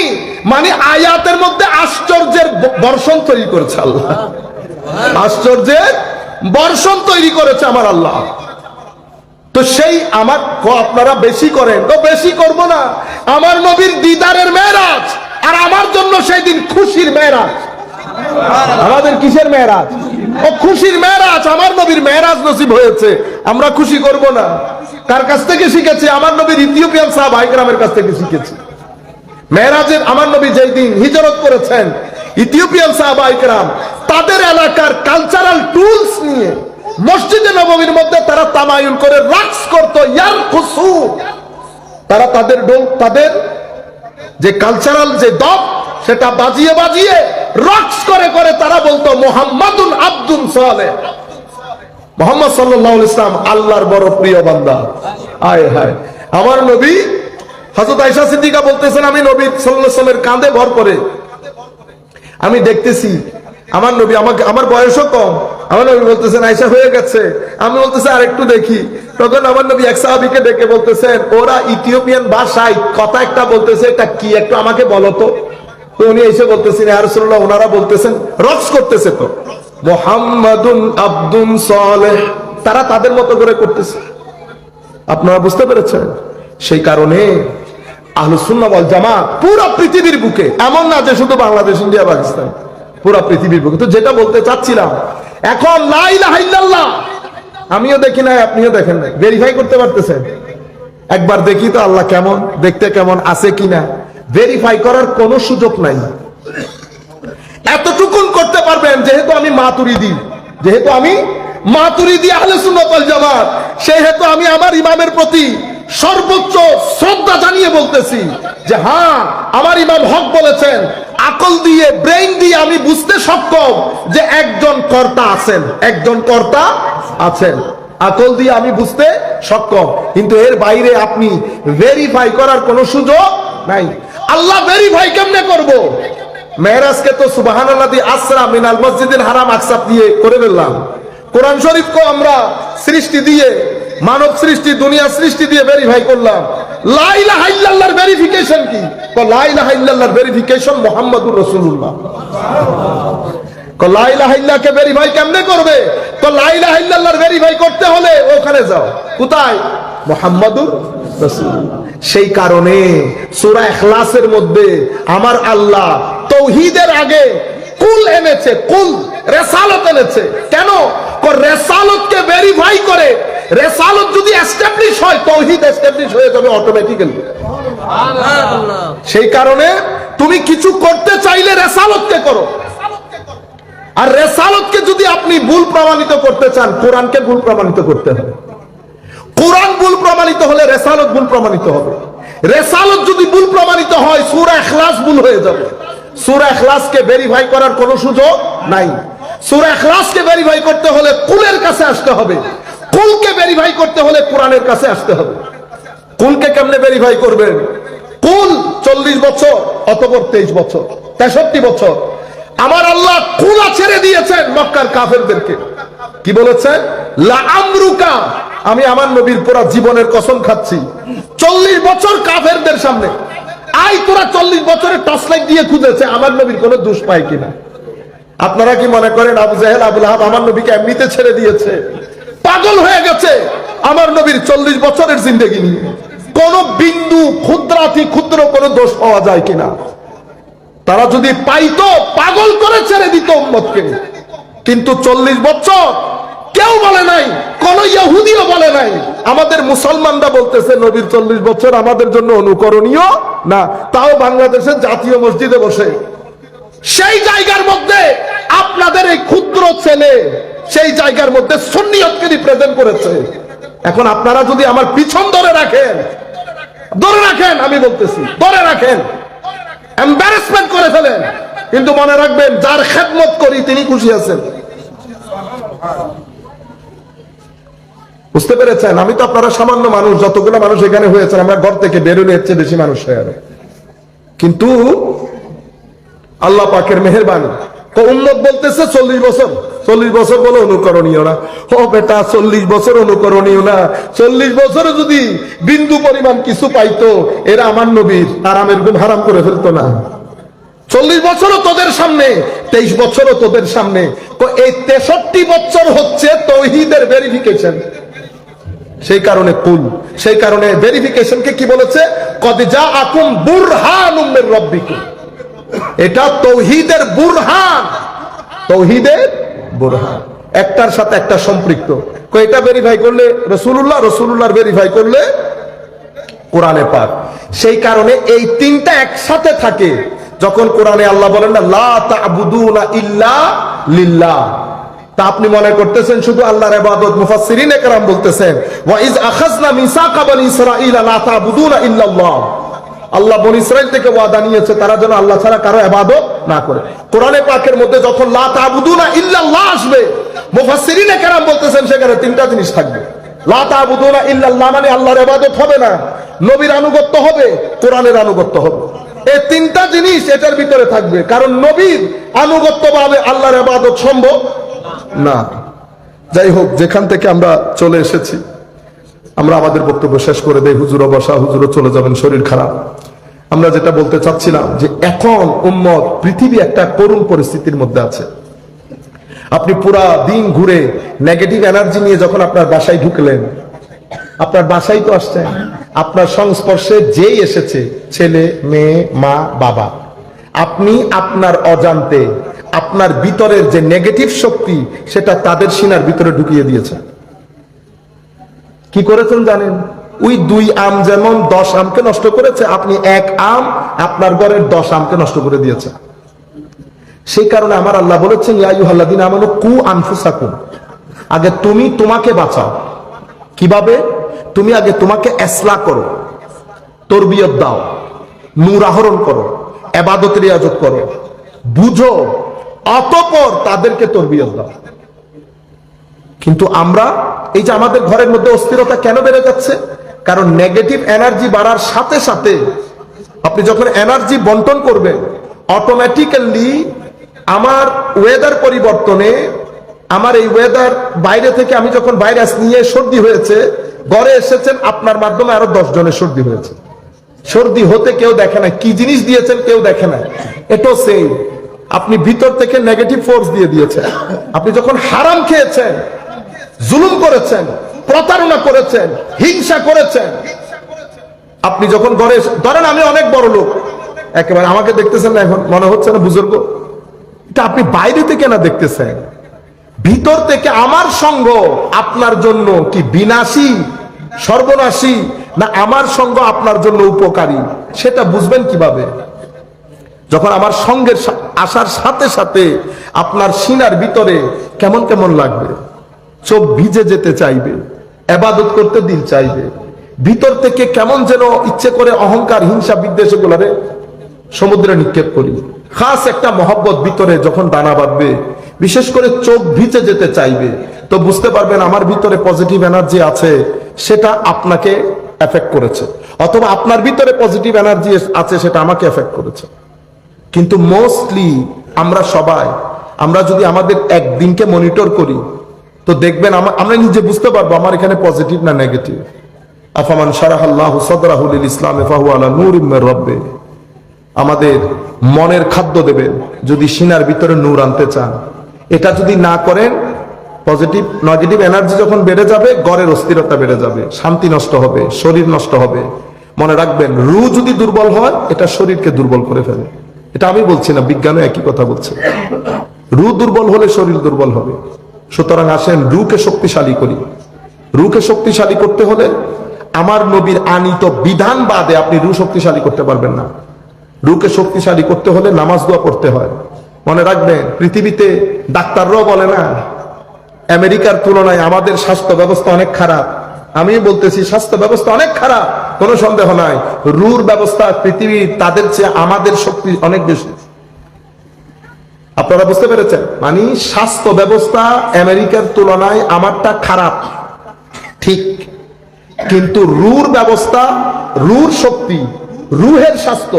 মানে আয়াতের মধ্যে আশ্চর্যের বর্ষণ তৈরি করেছে আল্লাহ। আশ্চর্যের বর্ষণ তৈরি করেছে আমার আল্লাহ। তো সেই আমার আপনারা বেশি করেন, তো বেশি করব না। আমার নবীর দিদারের মেরাজ, আর আমার জন্য সেই দিন খুশির মেরাজ। আমাদের কিসের মেরাজ? ও খুশির মেরাজ। আমার নবীর মেরাজ নসিব হয়েছে, আমরা খুশি করব না। কার কাছ থেকে শিখেছি? আমার নবীর ইথিওপিয়ান সাহাবায়ে কেরামের কাছ থেকে শিখেছি। মেরাজের আমার নবী যেই দিন হিজরত করেছেন, ইথিওপিয়ান সাহাবায়ে কেরাম তাদের এলাকার কালচারাল টুলস নিয়ে মসজিদে নববীর মধ্যে তারা তামায়ুল করে রাকস করত, ইয়ার খুশু। তারা তাদের তাদের যে কালচারাল যে দপ সেটা বাজিয়ে বাজিয়ে রাকস করে করে তারা বলতো মুহাম্মাদুন আব্দুন সালেহ, মুহাম্মদ সাল্লাল্লাহু আলাইহি ওয়াসাল্লাম আল্লাহর বড় প্রিয় বান্দা। আয় হায়, আমার নবী হযরত আয়েশা সিদ্দিকা বলতেছেন আমি নবী সাল্লাল্লাহু আলাইহি ওয়াসাল্লামের কাঁধে ভর করে আমি দেখতেছি আমার নবী, আমাকে আমার বয়সও কম, আমার নবী বলতেছেন আয়েশা হয়ে গেছে, আমি বলতেছি আর একটু দেখি। তখন আমার নবী এক সাহাবীকে ডেকে বলতেছেন ওরা ইথিওপিয়ান ভাষায় কথা একটা বলতেছে, এটা কি একটু আমাকে বলো তো। তো উনি এসে বলতেছেন ইয়া রাসূলুল্লাহ, ওনারা বলতেছেন রক্স করতেছে তো মুহাম্মাদুন আব্দুন সালেহ, তারা তাদের মতো করে করতেছে। আপনারা বুঝতে পেরেছেন? সেই কারণে আহলুস সুন্নাহ ওয়াল জামাত পুরো পৃথিবীর বুকে, এমন না যে শুধু বাংলাদেশ, ইন্ডিয়া, পাকিস্তান, পুরো পৃথিবীর বুকে। তো যেটা বলতে চাচ্ছিলাম, এখন লা ইলাহা ইল্লাল্লাহ আমিও দেখি নাই, আপনিও দেখেন নাই, ভেরিফাই করতে পারতেছেন? একবার দেখি তো আল্লাহ কেমন, দেখতে কেমন আছে কিনা। ভেরিফাই করার কোনো সুযোগ নাই। এতটুকুন করতে পারবেন যেহেতু আমি মাতুরিদি আহলে সুন্নাত ওয়াল জামাত, সেহেতু আমি আমার ইমামের প্রতি সর্বোচ্চ শ্রদ্ধা জানিয়ে বলতেছি যে হ্যাঁ, আমার ইমাম হক বলেছেন, আকল দিয়ে, ব্রেইন দিয়ে আমি বুঝতে সক্ষম যে একজন কর্তা আছেন, একজন কর্তা আছেন। আকল দিয়ে আমি বুঝতে সক্ষম, কিন্তু এর বাইরে আপনি ভেরিফাই করার কোনো সুযোগ নাই। আল্লাহ ভেরিফাই কেমনে করব? মেরাজকে তো সুবহানাল্লাযী আসরা মিনাল মসজিদিল হারাম আকসা দিয়ে করে ফেললাম। কোরআন শরীফকে আমরা সৃষ্টি দিয়ে, মানব সৃষ্টি, দুনিয়া সৃষ্টি দিয়ে ভেরিফাই করলাম। লা ইলাহা ইল্লাল্লাহর ভেরিফিকেশন কি? তো লা ইলাহা ইল্লাল্লাহর ভেরিফিকেশন মুহাম্মাদুর রাসূলুল্লাহ। তো লা ইলাহা ইল্লাহকে ভেরিফাই কেমনে করবে? তো লা ইলাহা ইল্লাল্লাহর ভেরিফাই করতে হলে ওখানে যাও, কোথায়? মুহাম্মাদুর রাসূলুল্লাহ। সেই কারণে সূরা ইখলাসের মধ্যে আমার আল্লাহ তাওহীদের আগে কুল এনেছে, কুল রিসালাত এনেছে। কেন? রেসালতকে ভেরিফাই করে রেসালত যদি এস্টাবলিশ হয় তাওহীদ এস্টাবলিশ হয়ে যাবে অটোমেটিক্যালি। সেই কারণে তুমি কিছু করতে চাইলে রেসালতকে করো, আর রেসালতকে যদি আপনি ভুল প্রমাণিত করতে চান কোরআনকে ভুল প্রমাণিত করতে হবে। কোরআন ভুল প্রমাণিত হলে রেসালত ভুল প্রমাণিত হবে। রেসালত যদি ভুল প্রমাণিত হয় সূরা ইখলাস ভুল হয়ে যাবে। সূরা ইখলাসকে ভেরিফাই করার কোনো সুযোগ নাই। সূরা ইখলাসকে ভেরিফাই করতে হলে কুলের কাছে আসতে হবে, কুলকে ভেরিফাই করতে হলে কোরআনের কাছে আসতে হবে। কুলকে কেমনে ভেরিফাই করবেন? কুল 40 বছর, অতঃপর 23 বছর, 63 বছর আমার আল্লাহ কুলা ছেড়ে দিয়েছেন মক্কার কাফেরদেরকে। কি বলেছেন? লা আমরুকা, আমি আমার নবীর পুরা জীবনের কসম খাচ্ছি 40 বছর কাফেরদের সামনে আই তোরা 40 বছরের টর্চ লাইট দিয়ে খুঁজেছে আমার নবীর কোনো দোষ পায় কিনা। আপনারা কি মনে করেন আবু জাহেল আবু লাহাব আমার নবীকে এমনিতে ছেড়ে দিয়েছে? পাগল হয়ে গেছে আমার নবীর 40 বছরের জিন্দেগি নিয়ে কোন বিন্দু ক্ষুদ্রাতি ক্ষুদ্র কোনো দোষ পাওয়া যায় কিনা। তারা যদি পাইতো পাগল করে ছেড়ে দিত উম্মতকে, কিন্তু 40 বছর কেউ বলে নাই, কোন ইহুদিও বলে নাই। আমাদের মুসলমানরা বলতেছে নবীর 40 বছর আমাদের জন্য অনুকরণীয় না, তাও বাংলাদেশের জাতীয় মসজিদে বসে। সেই জায়গার মধ্যে আপনাদের এই ক্ষুদ্র ছেলে সেই জায়গার মধ্যে সুন্নিয়তকে রিপ্রেজেন্ট করেছে। এখন আপনারা যদি আমার পিছন ধরে রাখেন, আমি বলতেছি ধরে রাখেন, এম্বারাসমেন্ট করে ফেলেন, কিন্তু মনে রাখবেন যার খেদমত করি তিনি খুশি আছেন। বুঝতে পেরেছেন? আমি তো আপনারা সামান্য মানুষ, যতগুলো মানুষ এখানে হয়েছেন আমরা ঘর থেকে বেরোলে এর চেয়ে বেশি মানুষ হয়ে যাবে, কিন্তু আল্লাহ পাকের মেহেরবানি। উম্মত বলতেছে 40 বছর, 40 বছর বলে অনুকরণীয় না। ও বেটা 40 বছর অনুকরণীয় না, 40 বছরে যদি বিন্দু পরিমাণ কিছু পাইতো এরা আমার নবীর আরামের ঘুম হারাম করে ফেলতো না। 40 বছরও তোদের সামনে, 23 বছরও তোদের সামনে, এই 63 বছর হচ্ছে তাওহীদের ভেরিফিকেশন। সেই কারণে কুল, সেই কারণে ভেরিফিকেশনকে কি বলেছে? কদ জাআকুম বুরহানুম মির রাব্বিকুম। এটা তাওহীদের বুরহান, তাওহীদের বুরহান, একটার সাথে একটা সম্পৃক্ত। এটা ভেরিফাই করলে রাসূলুল্লাহ, রাসূলুল্লাহর ভেরিফাই করলে কোরআনে পাক। সেই কারণে এই তিনটা একসাথে থাকে। যখন কোরআনে আল্লাহ বলেন না লা তা'বুদুনা ইল্লা লিল্লাহ, তা আপনি মনে করতেছেন শুধু আল্লাহর ইবাদত। মুফাসসিরিনে কেরাম বলতেছেন ওয়া ইজ আখাযনা মিসাকা বনি ইসরাঈলা লা তা'বুদুনা ইল্লাল্লাহ, আল্লাহ বনি ইসরাইল থেকে ওয়াদা নিয়েছে তারা যেন আল্লাহ ছাড়া কারো ইবাদত না করে। কোরআনে পাকের মধ্যে যখন লা তা'বুদুনা ইল্লাল্লাহ আসবে, মুফাসসিরিনে কেরাম বলতেছেন সেখানে তিনটা জিনিস থাকবে। লা তা'বুদুনা ইল্লাল্লাহ মানে আল্লাহর ইবাদত হবে না, নবীর আনুগত্য হবে, কোরআনের আনুগত্য হবে। এই তিনটা জিনিস এটার ভিতরে থাকবে, কারণ নবীর আনুগত্য ভাবে আল্লাহর ইবাদত সম্ভব না। যাই হোক, যেখান থেকে আমরা চলে এসেছি আমরা আমাদের বক্তব্য শেষ করে দেই। হুজুরও বসা, হুজুরও চলে যাবেন, শরীর খারাপ। আমরা যেটা বলতে চাচ্ছিলাম যে এখন উম্মত, পৃথিবী একটা করুণ পরিস্থিতির মধ্যে আছে। আপনি পুরা দিন ঘুরে নেগেটিভ এনার্জি নিয়ে যখন আপনার বাসায় ঢুকলেন, আপনার বাসায় তো আসছেন, আপনার সংস্পর্শে যেই এসেছে, ছেলে মেয়ে মা বাবা, আপনি আপনার অজান্তে আপনার ভিতরের যে নেগেটিভ শক্তি সেটা তাদের সিনার ভিতরে ঢুকিয়ে দিয়েছেন। কি করেছেন জানেন? ওই 2 আম যেমন 10 আমকে নষ্ট করেছে, আপনি 1 আম আপনার ঘরের 10 আমকে নষ্ট করে দিয়েছেন। সেই কারণে আমার আল্লাহ বলেছেন ইয়া আইয়ুহাল্লাযীনা আমানু কু আনফুসাকুম, আগে তুমি তোমাকে বাঁচাও। কিভাবে? তুমি আগে তোমাকে ইসলাহ করো, তরবিয়ত দাও, নূর আহরণ করো, ইবাদতের রিয়াজত করো, বুঝো, অতঃপর তাদেরকে তরবিয়ত দাও। কিন্তু আমরা এই যে আমাদের ঘরের মধ্যে অস্থিরতা কেন বেড়ে যাচ্ছে? কারণ নেগেটিভ এনার্জি বাড়ার সাথে সাথে আপনি যখন এনার্জি বন্টন করবেন, অটোমেটিক্যালি আমার ওয়েদার পরিবর্তনে, আমার এই ওয়েদার বাইরে থেকে আমি যখন ভাইরাস নিয়ে সর্দি হয়েছে, ঘরে এসেছেন, আপনার মাধ্যমে আরো 10 জনের সর্দি হয়েছে। সর্দি হতে কেউ দেখে না, কি জিনিস দিয়েছেন কেউ দেখে না, এটাও সেই আপনি ভিতর থেকে নেগেটিভ ফোর্স দিয়ে দিয়েছেন। আপনি যখন হারাম খেয়েছেন, জুলুম করেছেন, প্রতারণা করেছেন, হিংসা করেছেন, আপনি যখন ঘরে, ধরেন আমি অনেক বড় লোক, একেবারে আমাকে দেখতেছেন না, এখন মনে হচ্ছে না বুজুর্গ, এটা আপনি বাইরে থেকে না দেখতেছেন, ভিতর থেকে আমার সঙ্গ আপনার জন্য কি বিনাশী, সর্বনাশী, না আমার সঙ্গ আপনার জন্য উপকারী, সেটা বুঝবেন কিভাবে? যখন আমার সঙ্গের আসার সাথে সাথে আপনার সিনার ভিতরে কেমন কেমন লাগবে, চোখ ভিজে যেতে চাইবে, ইবাদত করতে দিল চাইবে, ভিতর থেকে কেমন যেন ইচ্ছে করে অহংকার, হিংসা, বিদ্বেষ গুলারে সমুদ্রে নিক্ষেপ করি। খাস একটা মহব্বত ভিতরে যখন দানা বাঁধবে, বিশেষ করে চোখ ভিজে যেতে চাইবে, তো বুঝতে পারবেন আমার ভিতরে পজিটিভ এনার্জি আছে, সেটা আপনাকে এফেক্ট করেছে, অথবা আপনার ভিতরে পজিটিভ এনার্জি আছে, সেটা আমাকে এফেক্ট করেছে। কিন্তু মোস্টলি আমরা সবাই, আমরা যদি আমাদের একদিনকে মনিটর করি, তো দেখবেন আমরা নিজে বুঝতে পারবো আমার এখানে পজিটিভ না নেগেটিভ। আফামান শারাহাল্লাহু সাদরাহু লিল ইসলামি ফাহুয়া আলা নূরিম মির রাব্বি। আমাদের মনের খাদ্য দেবেন যদি সিনার ভিতরে নূর আনতে চান। এটা যদি না করেন, পজিটিভ নেগেটিভ এনার্জি যখন বেড়ে যাবে, ঘরের অস্থিরতা বেড়ে যাবে, শান্তি নষ্ট হবে, শরীর নষ্ট হবে। মনে রাখবেন, রু যদি দুর্বল হয়, এটা শরীরকে দুর্বল করে ফেলে। এটা আমি বলছি না, বিজ্ঞানও একই কথা বলছে। রু দুর্বল হলে শরীর দুর্বল হবে। সুতরাং আসেন রুকে শক্তিশালী করি। রুকে শক্তিশালী করতে হলে আমার নবীর আনিত বিধান বাদে আপনি রু শক্তিশালী করতে পারবেন না। রুকে শক্তিশালী করতে হলে নামাজ দোয়া করতে হয়। মনে রাখবেন, পৃথিবীতে ডাক্তাররাও বলে না আমেরিকার তুলনায় আমাদের স্বাস্থ্য ব্যবস্থা অনেক খারাপ। আমি বলতেছি স্বাস্থ্য ব্যবস্থা অনেক খারাপ, কোনো সন্দেহ নাই। রুর ব্যবস্থা পৃথিবী তাদের চেয়ে আমাদের শক্তি অনেক বেশি। আপনারা বুঝতে পেরেছেন? মানে স্বাস্থ্য ব্যবস্থা আমেরিকার তুলনায় আমারটা খারাপ, ঠিক, কিন্তু রুর ব্যবস্থা, রুর শক্তি, রুহের স্বাস্থ্য,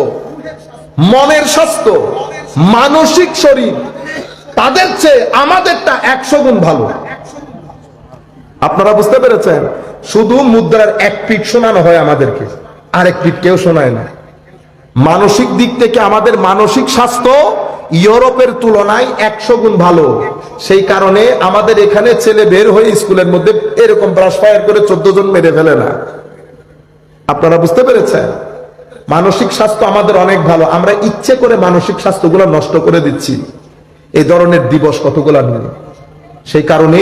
মনের স্বাস্থ্য, মানসিক শরীর, তাদের চেয়ে আমাদেরটা 100 গুণ ভালো। আপনারা বুঝতে পেরেছেন? শুধু মুদ্রার এক পিঠ শোনানো হয় আমাদেরকে, আরেক পিঠ কেউ শোনায় না। মানসিক দিক থেকে আমাদের মানসিক স্বাস্থ্য ইউরোপের তুলনায় 100 গুণ ভালো। সেই কারণে আমাদের এখানে ছেলে বের হয়ে স্কুলের মধ্যে এরকম ব্রাশ ফায়ার করে 14 জন মেরে ফেলে না। আপনারা বুঝতে পেরেছেন? মানসিক স্বাস্থ্য আমাদের অনেক ভালো। আমরা ইচ্ছে করে মানসিক স্বাস্থ্যগুলো নষ্ট করে দিচ্ছি এই ধরনের দিবস কতগুলা নিয়ে। সেই কারণে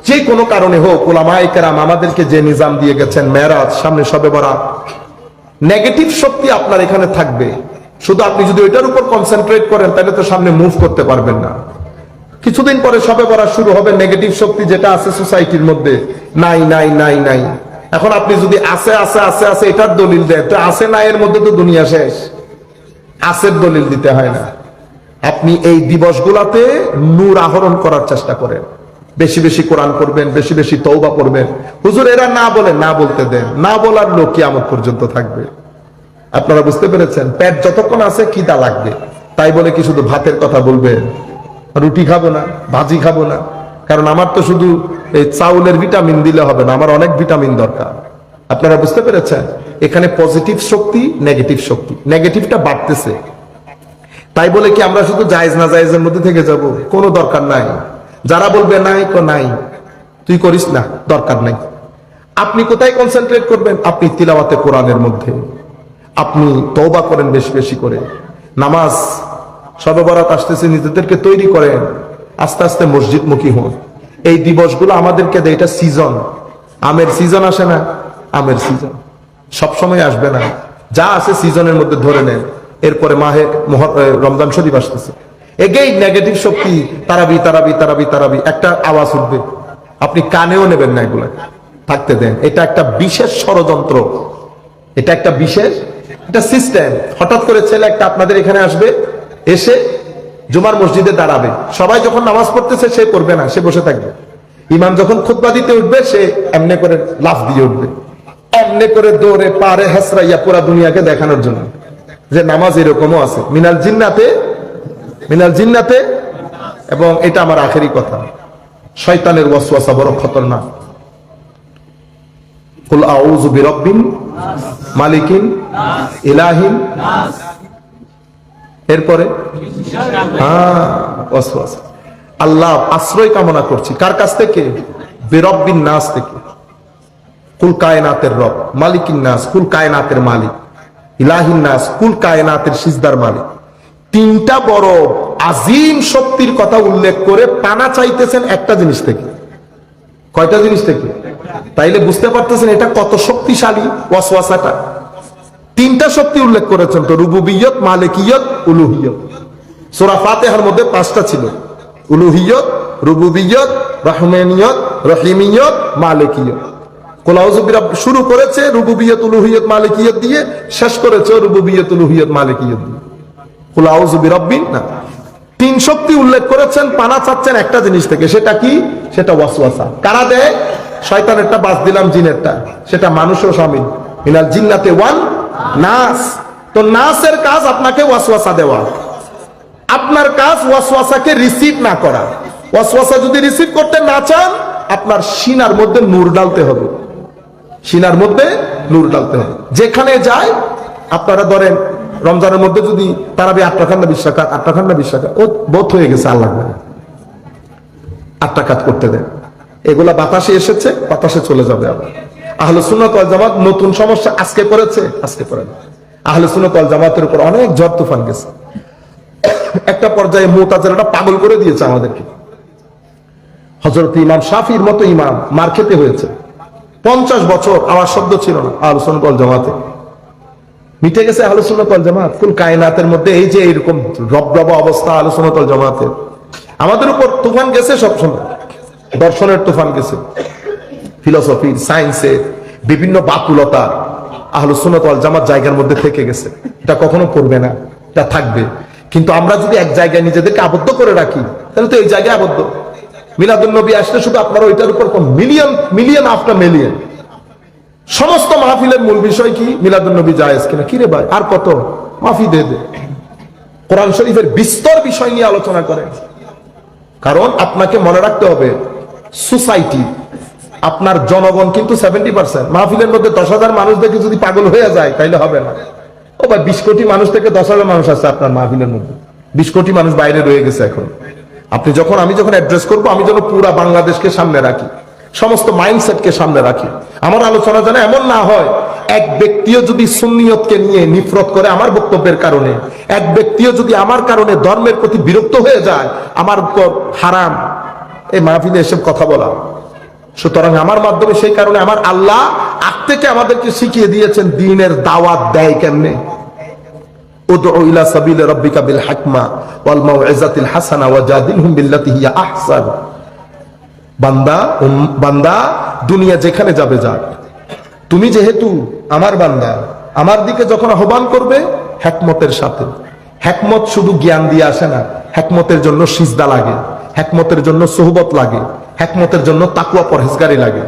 যে কোনো কারণে হোক, উলামায়ে কেরাম আমাদেরকে যে নিজাম দিয়ে গেছেন, মেরাজ, সামনে শবে বরাত, নেগেটিভ শক্তি আপনার এখানে থাকবে। শুধু আপনি যদি ওইটার উপর কনসেন্ট্রেট করেন, তাহলে তো সামনে মুভ করতে পারবেন না। কিছুদিন পরে শবে বরাত শুরু হবে, নেগেটিভ শক্তি যেটা আছে সোসাইটির মধ্যে, নাই নাই নাই নাই। এখন আপনি যদি আছে আছে আছে আছে এটার দলিল দেন, তো আছে না এর মধ্যে তো দুনিয়া শেষ। আসের দলিল দিতে হয় না। আপনি এই দিবসগুলাতে নূর আহরণ করার চেষ্টা করেন, বেশি বেশি কোরআন পড়বেন, বেশি বেশি তওবা করবেন। হুজুর এরা না বলে, না বলতে দেন, না বলার লোক কিয়ামত পর্যন্ত থাকবে। আপনারা বুঝতে পেরেছেন? পেট যতক্ষণ আছে খিদা লাগবে, তাই বলে কি শুধু ভাতের কথা বলবেন? রুটি খাবো না, ভাজি খাবো না? কারণ আমার তো শুধু এই চাউলের ভিটামিন দিলে হবে না, আমার অনেক ভিটামিন দরকার। আপনারা বুঝতে পেরেছেন? এখানে পজিটিভ শক্তি, নেগেটিভ শক্তি, নেগেটিভটা বাড়তেছে। তাই বলে কি আমরা শুধু জায়েজ না জায়েজের মধ্যে থেকে যাব? কোনো দরকার নাই। যারা বলবে নাই তো নাই, তুই করিস না, দরকার নাই। আপনি কোথায় কনসেন্ট্রেট করবেন? আপনি তিলাওয়াতে কোরআনের মধ্যে, আপনি তওবা করেন বেশি বেশি করে। নামাজ, শবে বরাত আসতেছে, নিজেদেরকে তৈরি করেন, আস্তে আস্তে মসজিদমুখী হন। এই দিবসগুলো আমাদেরকে দেয়, এটা সিজন। আমের সিজন আসে না? আমের সিজন সবসময় আসবে না, যা আছে সিজনের মধ্যে ধরে নেন। এরপরে মাহে রমজান শরীফ আসতেছে, এগেই নেগেটিভ শক্তি, তারাবি তারাবি তারাবি তারাবি একটা আওয়াজ উঠবে, আপনি কানেও নেবেন না, এগুলা থাকতে দেন। এটা একটা বিশেষ ষড়যন্ত্র, এটা একটা বিশেষ একটা সিস্টেম। হঠাৎ করে ছেলে একটা আপনাদের এখানে আসবে, এসে জুমার মসজিদে দাঁড়াবে, সবাই যখন নামাজ পড়তেছে সে পড়বে না, সে বসে থাকবে। ইমাম যখন খুতবা দিতে উঠবে, সে এমনি করে লাফ দিয়ে উঠবে, এমনি করে দৌড়ে পারে হেসরাইয়া পুরা দুনিয়াকে দেখানোর জন্য যে নামাজ এরকমও আছে। মিনাল জিন্নাতে, মিনাল জিন্নাতে। এবং এটা আমার আখেরি কথা, শয়তানের ওয়াসওয়াসা বড় খতরনাক। কুল আউযু বিরাব্বিন মালিকিন ইলাহিন, এরপরে ওয়াসওয়াসা। আল্লাহ আশ্রয় কামনা করছি কার কাছ থেকে? বিরাব্বিন নাস থেকে। কুল কায়নাতের রব, মালিকিন নাস, কুল কায়নাতের মালিক, ইলাহিন নাস, কুল কায়নাতের সিজদার মালিক। তিনটা বড় আজিম শক্তির কথা উল্লেখ করে পানা চাইতেছেন একটা জিনিস থেকে। কয়টা জিনিস থেকে? তাইলে বুঝতে পারতেছেন এটা কত শক্তিশালী ওয়াসওয়াসাটা। তিনটা শক্তি উল্লেখ করেছেন তো, রুবুবিয়ত, মালিকিয়ত, উলুহিয়ত। সূরা ফাতিহার মধ্যে পাঁচটা ছিল, উলুহিয়ত, রুবুবিয়ত, রহমানিয়ত, রহিমিয়ত, মালিকিয়ত। কুল আউযু বিরাব্বি শুরু করেছে রুবুবিয়ত, উলুহিয়ত, মালিকিয়ত দিয়ে, শেষ করেছে রুবুবিয়ত, উলুহিয়ত, মালিকিয়ত দিয়ে। কুল আউযু বিরাব্বিন নাস। তিন শক্তি উল্লেখ করেছেন, পানা চাচ্ছেন একটা জিনিস থেকে। সেটা কি? সেটা ওয়াসওয়াসা। কারা দেয়? শয়তানেরটা বাদ দিলাম, জিনেরটা, সেটা মানুষও শামিল। মিনাল জিন্নাতি ওয়ান নাস। তো নাসের কাজ আপনাকে ওয়াসওয়াসা দেওয়া, আপনার কাজ ওয়াসওয়াসাকে রিসিভ না করা। ওয়াসওয়াসা যদি রিসিভ করতে না চান, আপনার সিনার মধ্যে নূর ডালতে হবে, সিনার মধ্যে নূর ডালতে হবে। যেখানে যায়, আপনারা ধরেন রমজানের মধ্যে যদি তারাবি 8 রাকাত না 20 রাকাত, 8 রাকাত না 20 রাকাত, ও বোধ হয়ে গেছে, আল্লাহ 8 রাকাত করতে দেন। এগুলা বাতাসে এসেছে, বাতাসে চলে যাবে আবার। আহলে সুন্নাত ওয়াল জামাত নতুন সমস্যা আজকে করেছে, আজকে করে না। আহলে সুন্নাত ওয়াল জামাতের উপর অনেক ঝড় তুফান গেছে। একটা পর্যায়ে মুতাজিলাটা পাগল করে দিয়েছে আমাদেরকে। হযরত ইমাম শাফির মতো ইমাম মার খেতে হয়েছে। 50 বছর আওয়াজ শব্দ ছিল না আহলে সুন্নাত ওয়াল জামাতে। মিটে গেছে আহলে সুন্নাত ওয়াল জামাত। কুল কায়নাতের মধ্যে এই যে এরকম রবরবা অবস্থা আহলে সুন্নাত ওয়াল জামাতের। আমাদের উপর তুফান গেছে সব সময়, দর্শনের তুফান গেছে, ফিলোসফি, সায়েন্সের বিভিন্ন বাতুলতা। আহলে সুন্নাত ওয়াল জামাত জায়গার মধ্যে থেকে গেছে। এটা কখনো করবে না, এটা থাকবে। কিন্তু আমরা যদি এক জায়গায় নিজেদেরকে আবদ্ধ করে রাখি, তাহলে তো এই জায়গায় আবদ্ধ। মিলাদুন নবী আসলে শুধু আপনারা ওইটার উপর মিলিয়ন মিলিয়ন আফটার মিলিয়ন। সমস্ত মাহফিলের মূল বিষয় কি? মিলাদুন নবী জায়েজ কিনা। কি রে ভাই, আর কত মাফি দে দে। কোরআন শরীফের বিস্তর বিষয় নিয়ে আলোচনা করেন। কারণ আপনাকে মনে রাখতে হবে, সোসাইটি, আপনার জনগণ কিন্তু 70%। মাহফিলের মধ্যে 10,000 মানুষ দেখে যদি পাগল হয়ে যায়, তাইলে হবে না। ও ভাই, 20 কোটি মানুষ থেকে 10,000 মানুষ আছে আপনার মাহফিলের মধ্যে। 20 কোটি মানুষ বাইরে রয়ে গেছে এখন। আপনি যখন, আমি যখন অ্যাড্রেস করবো, আমি যেন পুরা বাংলাদেশকে সামনে রাখি, সমস্ত মাইন্ডসেটকে সামনে রাখি। আমার আলোচনা যেন এমন না হয় এক ব্যক্তিও যদি সুন্নিয়তকে নিয়ে নিফরত করে আমার বক্তব্যের কারণে, এক ব্যক্তিও যদি আমার কারণে ধর্মের প্রতি বিরক্ত হয়ে যায়, আমার উপর হারাম এই মাহফিলে এসব কথা বলা। সুতরাং আমার মাধ্যমে, সেই কারণে আমার আল্লাহ আগ থেকে আমাদেরকে শিখিয়ে দিয়েছেন দ্বীনের দাওয়াত দেয় কেমনে। উদউ ইলা সাবিলি রাব্বিকা বিল হিকমা ওয়াল মাউইযাতিল হাসানা ওয়াজাদিলহুম বিল্লাতি হিয়া আহসান। বান্দা দুনিয়া যেখানে যাবে যাক, তুমি যেহেতু আমার বান্দা, আমার দিকে যখন আহ্বান করবে হিকমতের সাথে। হিকমত শুধু জ্ঞান দিয়ে আসে না, হিকমতের জন্য সিজদা লাগে, হিকমতের জন্য সোহবত লাগে, হিকমতের জন্য তাকওয়া পরহেজগারি লাগে।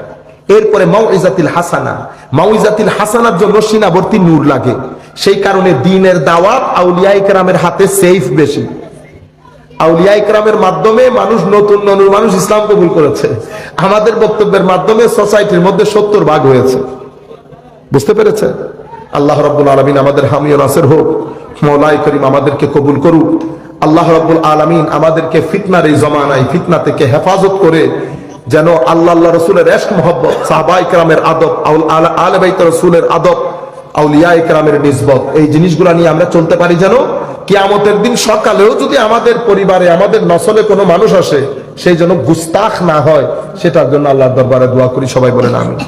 এরপরে মাউইযাতিল হাসানা, মাউইযাতিল হাসানার জন্য সীমাবর্তী নূর লাগে। সেই কারণে দ্বীনের দাওয়াত আউলিয়া ইকরামের হাতে সেফ বেশি। আউলিয়া ইকরামের মাধ্যমে নতুন মানুষ ইসলাম কবুল করেছে। আমাদের বক্তব্যের মাধ্যমে সোসাইটির মধ্যে 70 ভাগ হয়েছে। বুঝতে পেরেছে? আল্লাহ রাব্বুল আলামিন আমাদের হামি ও নাসির হোক। মওলাই করিম আমাদেরকে কবুল করুক। আল্লাহ রাব্বুল আলামিন আমাদেরকে ফিতনার এই জমানায় ফিতনা থেকে হেফাজত করে যেন আল্লাহ রাসূলের ইশক মহব্বত, সাহাবায়ে কেরামের আদব, আলে বাইত রাসূলের আদব, আউলিয়া ইকরামের নিসবত, এই জিনিসগুলো নিয়ে আমরা চলতে পারি। যেন কিয়ামতের দিন সকালেও যদি আমাদের পরিবারে, আমাদের নসলে কোনো মানুষ আসে, সেই জন্য গুস্তাখ না হয়, সেটার জন্য আল্লাহর দরবারে দোয়া করি। সবাই বলেন আমিন।